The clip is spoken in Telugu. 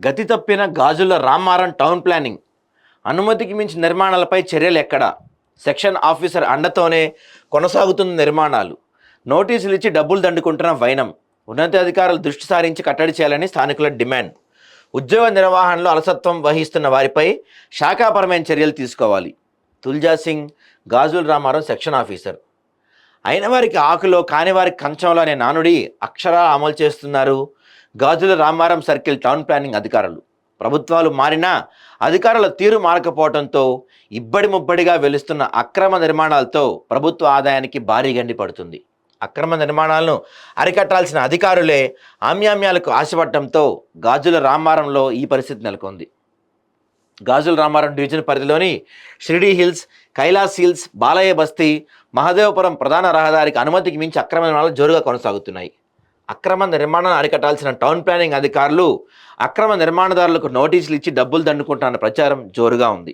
గతి తప్పిన గాజుల రామ్మారం టౌన్ ప్లానింగ్ అనుమతికి మించి నిర్మాణాలపై చర్యలు ఎక్కడా? సెక్షన్ ఆఫీసర్ అండతోనే కొనసాగుతున్న నిర్మాణాలు. నోటీసులు ఇచ్చి డబ్బులు దండుకుంటున్న వైనం. ఉన్నతాధికారులు దృష్టి సారించి కట్టడి చేయాలని స్థానికుల డిమాండ్. ఉద్యోగ నిర్వహణలో అలసత్వం వహిస్తున్న వారిపై శాఖాపరమైన చర్యలు తీసుకోవాలి. తుల్జా సింగ్, గాజుల రామారావు సెక్షన్ ఆఫీసర్. అయిన వారికి ఆకులో కాని వారికి కంచంలో అనే నానుడి అక్షరాలు అమలు చేస్తున్నారు గాజుల రామారం సర్కిల్ టౌన్ ప్లానింగ్ అధికారులు. ప్రభుత్వాలు మారినా అధికారుల తీరు మారకపోవడంతో ఇబ్బడి ముబ్బడిగా వెలుస్తున్న అక్రమ నిర్మాణాలతో ప్రభుత్వ ఆదాయానికి భారీ గండి పడుతుంది. అక్రమ నిర్మాణాలను అరికట్టాల్సిన అధికారులే ఆమ్యామ్యాలకు ఆశపడటంతో గాజుల రామారంలో ఈ పరిస్థితి నెలకొంది. గాజుల రామారం డివిజన్ పరిధిలోని షిరిడీ హిల్స్, కైలాస్ హిల్స్, బాలయ్య బస్తీ, మహదేవపురం ప్రధాన రహదారికి అనుమతికి మించి అక్రమ నిర్మాణాలు జోరుగా కొనసాగుతున్నాయి. అక్రమ నిర్మాణాలను అరికట్టాల్సిన టౌన్ ప్లానింగ్ అధికారులు అక్రమ నిర్మాణదారులకు నోటీసులు ఇచ్చి డబ్బులు దండుకుంటున్న ప్రచారం జోరుగా ఉంది.